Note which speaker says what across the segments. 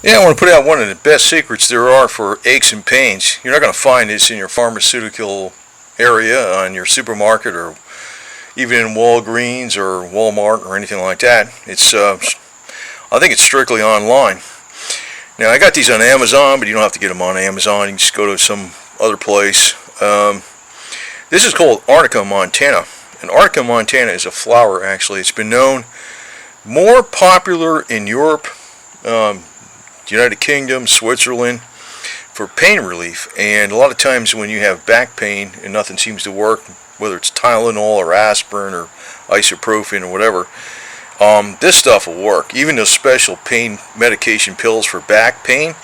Speaker 1: Yeah, I want to put out one of the best secrets there are for aches and pains. You're not going to find this in your pharmaceutical area, on your supermarket, or even in Walgreens or Walmart or anything like that. I think it's strictly online. Now, I got these on Amazon, but you don't have to get them on Amazon. You can just go to some other place. This is called Arnica montana. And Arnica montana is a flower, actually. It's been known more popular in Europe, United Kingdom, Switzerland, for pain relief. And a lot of times when you have back pain and nothing seems to work, whether it's Tylenol or aspirin or ibuprofen or whatever, this stuff will work. Even those special pain medication pills for back pain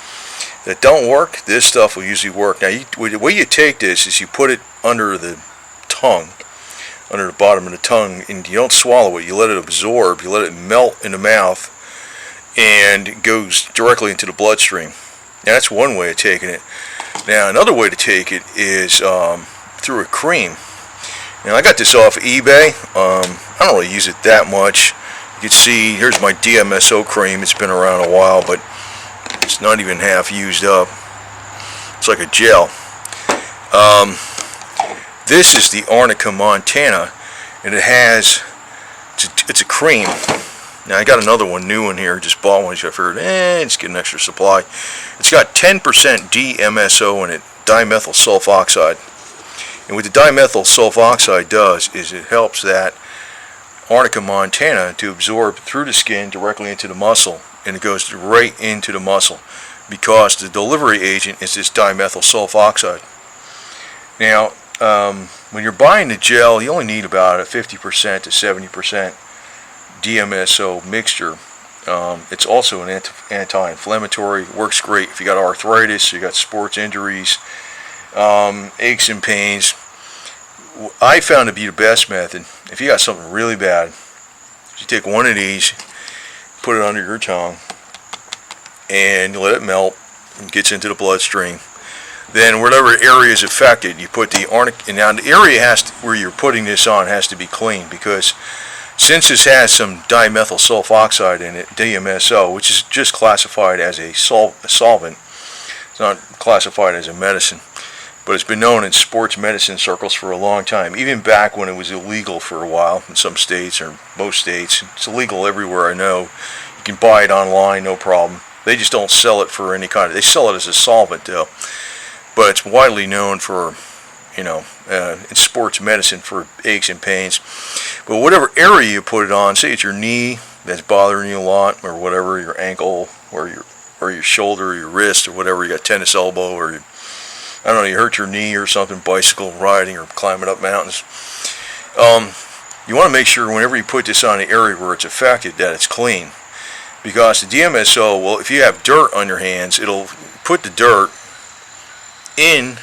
Speaker 1: that don't work, this stuff will usually work. Now, the way you take this is you put it under the tongue, under the bottom of the tongue, and you don't swallow it. You let it absorb. You let it melt in the mouth, and it goes directly into the bloodstream. Now, that's one way of taking it. Now, another way to take it is through a cream. Now, I got this off eBay. I don't really use it that much. You can see, here's my DMSO cream. It's been around a while, but it's not even half used up. It's like a gel. This is the Arnica montana, and it's a cream. Now, I got another one, new one here. Just bought one, so I figured, just get an extra supply. It's got 10% DMSO in it, dimethyl sulfoxide. And what the dimethyl sulfoxide does is it helps that Arnica montana to absorb through the skin directly into the muscle, and it goes right into the muscle because the delivery agent is this dimethyl sulfoxide. Now, when you're buying the gel, you only need about a 50% to 70% DMSO mixture. It's also an anti-inflammatory. Works great if you got arthritis, you got sports injuries, aches and pains. I found to be the best method. If you got something really bad, you take one of these, put it under your tongue, and you let it melt and gets into the bloodstream. Then whatever area is affected, you put the Arnica. Now, the area where you're putting this on has to be clean, because since this has some dimethyl sulfoxide in it, DMSO, which is just classified as a solvent, it's not classified as a medicine, but it's been known in sports medicine circles for a long time, even back when it was illegal for a while in some states, or most states. It's illegal everywhere I know. You can buy it online, no problem. They just don't sell it for any kind of, they sell it as a solvent though. But it's widely known for, in sports medicine for aches and pains. But whatever area you put it on, say it's your knee that's bothering you a lot, or whatever, your ankle, or your shoulder, or your wrist, or whatever, you got tennis elbow, or I don't know, you hurt your knee or something, bicycle riding or climbing up mountains. You want to make sure whenever you put this on the area where it's affected that it's clean. Because the DMSO, well, if you have dirt on your hands, it'll put the dirt in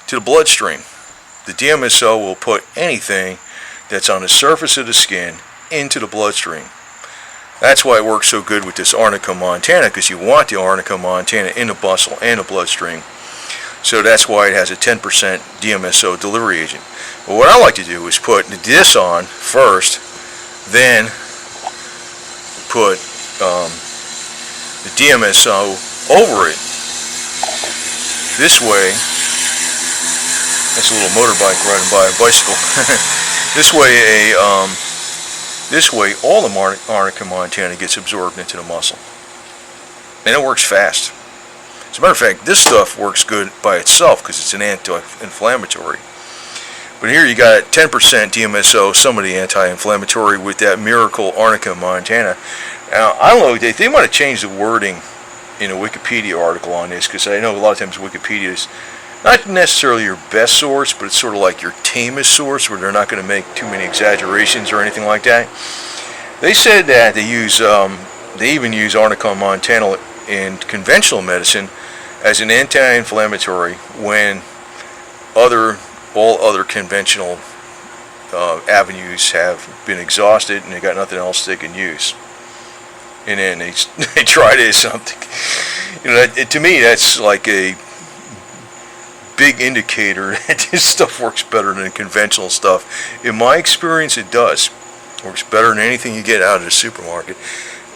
Speaker 1: to the bloodstream. The DMSO will put anything that's on the surface of the skin into the bloodstream. That's why it works so good with this Arnica montana, because you want the Arnica montana in the muscle and the bloodstream. So that's why it has a 10% DMSO delivery agent. But what I like to do is put this on first, then put the DMSO over it. This way, that's a little motorbike riding by, a bicycle. This way, all the Arnica montana gets absorbed into the muscle, and it works fast. As a matter of fact, this stuff works good by itself because it's an anti-inflammatory. But here you got 10% DMSO, some of the anti-inflammatory, with that miracle Arnica montana. Now, I don't know, they might have changed the wording in a Wikipedia article on this, because I know a lot of times Wikipedia is not necessarily your best source, but it's sort of like your tamest source, where they're not going to make too many exaggerations or anything like that. They said that they even use Arnica montana in conventional medicine as an anti-inflammatory when all other conventional avenues have been exhausted and they got nothing else they can use. And then they try this something. To me, that's like a big indicator that this stuff works better than conventional stuff. In my experience, it does. It works better than anything you get out of the supermarket,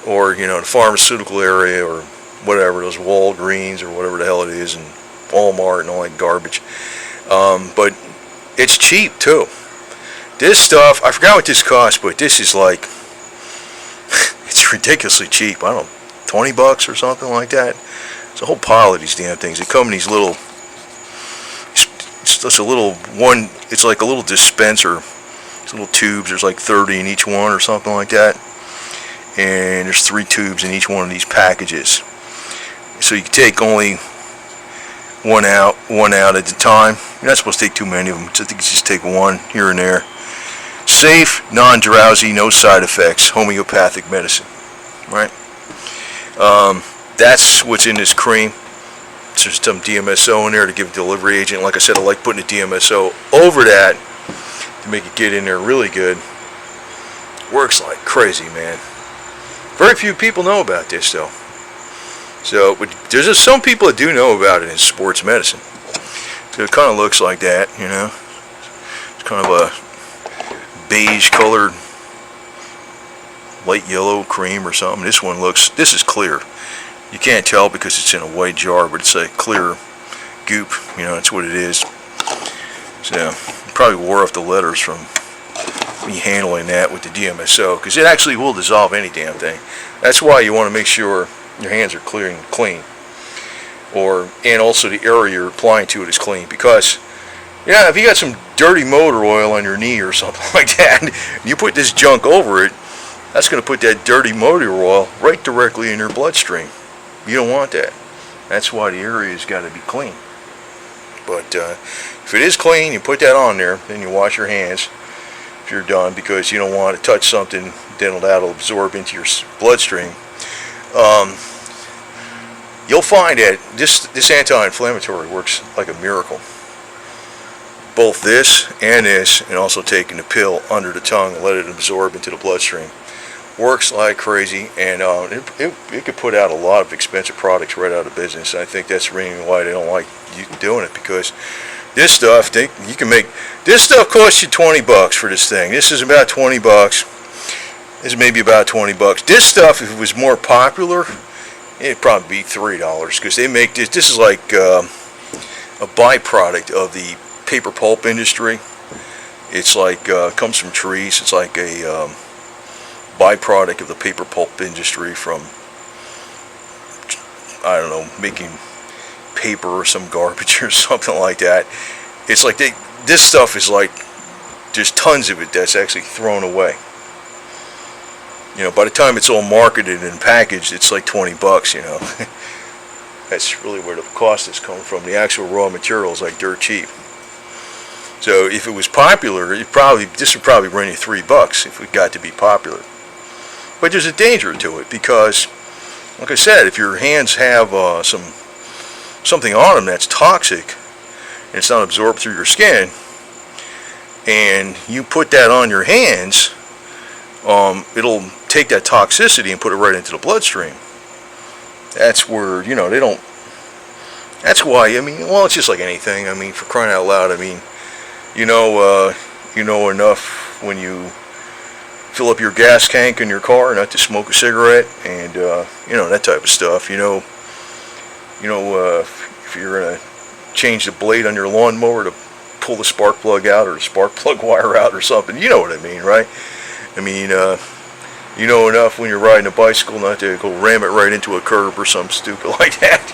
Speaker 1: or the pharmaceutical area, or whatever, those Walgreens or whatever the hell it is, and Walmart and all that garbage. But it's cheap too. This stuff, I forgot what this costs, but this is like, it's ridiculously cheap. I don't know, 20 bucks or something like that. It's a whole pile of these damn things. They come in these little, it's just a little one, it's like a little dispenser. It's little tubes, there's like 30 in each one or something like that. And there's 3 tubes in each one of these packages. So you can take only one out at a time. You're not supposed to take too many of them. I think you just take one here and there. Safe, non-drowsy, no side effects, homeopathic medicine, right? That's what's in this cream. There's some DMSO in there to give a delivery agent. Like I said, I like putting a DMSO over that to make it get in there really good. Works like crazy, man. Very few people know about this though. So, but there's just some people that do know about it in sports medicine. So it kind of looks like that, you know. It's kind of a beige colored light yellow cream or something. This is clear. You can't tell because it's in a white jar, but it's a clear goop, you know, that's what it is. So probably wore off the letters from me handling that with the DMSO, because it actually will dissolve any damn thing. That's why you want to make sure your hands are clear and clean, and also the area you're applying to it is clean, because if you got some dirty motor oil on your knee or something like that, and you put this junk over it, that's going to put that dirty motor oil right directly in your bloodstream. You don't want that. That's why the area's got to be clean. But if it is clean, you put that on there, then you wash your hands if you're done, because you don't want to touch something that'll absorb into your bloodstream. You'll find that this anti-inflammatory works like a miracle. Both this, and also taking the pill under the tongue and let it absorb into the bloodstream. Works like crazy, and it could put out a lot of expensive products right out of business. I think that's the reason why they don't like you doing it, because this stuff, this stuff costs you 20 bucks for this thing. This is about 20 bucks. This is maybe about 20 bucks. This stuff, if it was more popular, it'd probably be $3, because they make this. This is like a byproduct of the paper pulp industry. It's like comes from trees. It's like a byproduct of the paper pulp industry from, I don't know, making paper or some garbage or something like that. It's like this stuff is like, there's tons of it that's actually thrown away. By the time it's all marketed and packaged, it's like 20 bucks, That's really where the cost is coming from. The actual raw material is like dirt cheap. So if it was popular, this would probably run you $3 if it got to be popular. But there's a danger to it, because, like I said, if your hands have something on them that's toxic, and it's not absorbed through your skin, and you put that on your hands, it'll take that toxicity and put it right into the bloodstream. That's where, they don't, that's why, it's just like anything. For crying out loud, you know enough when you fill up your gas tank in your car not to smoke a cigarette, and that type of stuff. If you're gonna change the blade on your lawnmower to pull the spark plug out or the spark plug wire out or something, you know what I mean, right? You know enough when you're riding a bicycle not to go ram it right into a curb or something stupid like that.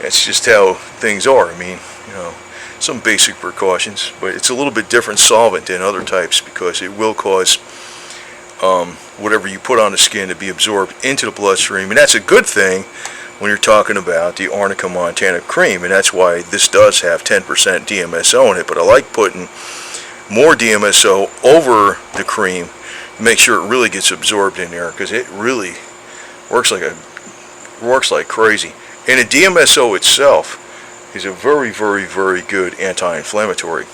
Speaker 1: That's just how things are. Some basic precautions, but it's a little bit different solvent than other types, because it will cause whatever you put on the skin to be absorbed into the bloodstream, and that's a good thing when you're talking about the Arnica Montana cream, and that's why this does have 10% DMSO in it. But I like putting more DMSO over the cream to make sure it really gets absorbed in there, because it really works like crazy. And the DMSO itself is a very, very, very good anti-inflammatory.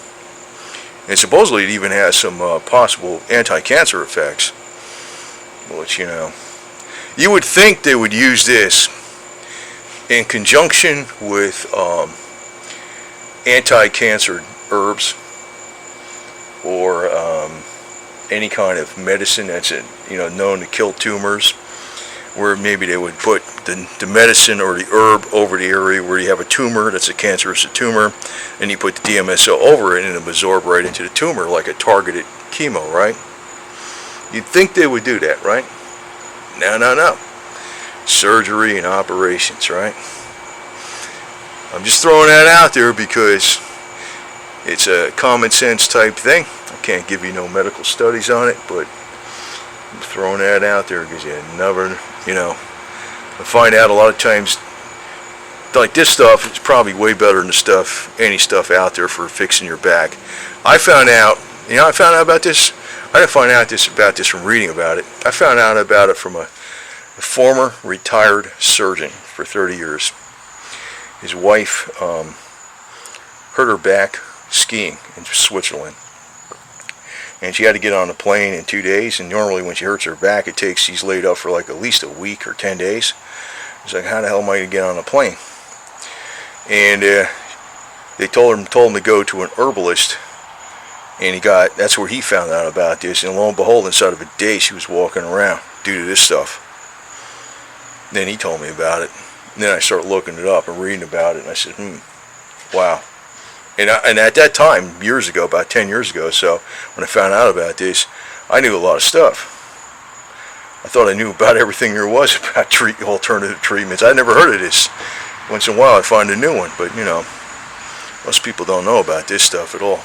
Speaker 1: And supposedly it even has some possible anti-cancer effects. Which, you would think they would use this in conjunction with anti-cancer herbs, or any kind of medicine that's known to kill tumors, where maybe they would put the medicine or the herb over the area where you have a tumor that's a cancerous tumor, and you put the DMSO over it and it'll absorb right into the tumor like a targeted chemo, right? You'd think they would do that, right? No, no, no. Surgery and operations, right? I'm just throwing that out there because it's a common sense type thing. I can't give you no medical studies on it, but I'm throwing that out there because you never, I find out a lot of times, like this stuff is probably way better than any stuff out there for fixing your back. I found out, I found out about this. I didn't find out about this from reading about it. I found out about it from a former retired surgeon for 30 years. His wife hurt her back skiing in Switzerland, and she had to get on a plane in 2 days. And normally when she hurts her back, she's laid up for like at least a week or 10 days. It's like, how the hell am I going to get on a plane? And they told him to go to an herbalist, and that's where he found out about this. And lo and behold, inside of a day, she was walking around due to this stuff. Then he told me about it. And then I started looking it up and reading about it, and I said, wow. And at that time, years ago, about 10 years ago, so when I found out about this, I knew a lot of stuff. I thought I knew about everything there was about alternative treatments. I'd never heard of this. Once in a while I find a new one, but most people don't know about this stuff at all.